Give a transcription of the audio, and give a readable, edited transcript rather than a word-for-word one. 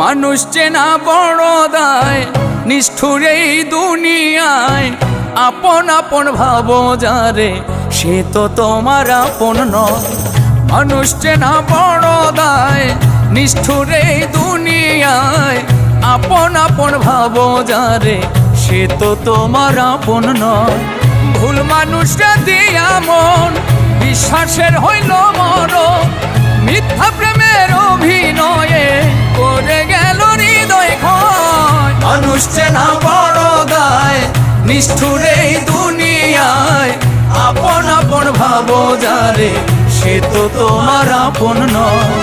মানুষ চেনা বড় দায়, নিষ্ঠুর এই দুনিয়ায়। আপন আপন ভাবো যারে, সে তো তোমার আপন নয়। মানুষ চেনা বড় দায়, নিষ্ঠুর এই দুনিয়ায়। আপন আপন ভাবো যারে, সে তো তোমার আপন নয়। ভুল মানুষরা দিয়া মন বিশ্বাসের হইল মরণ। মিথ্যা প্রেমের অভিনয়ে করে গেল হৃদয় ক্ষয়। মানুষ চেনা বড় দায়, নিষ্ঠুর এই দুনিয়ায়। আপন আপন ভাবো যারে, সে তো তোমার আপন নয়।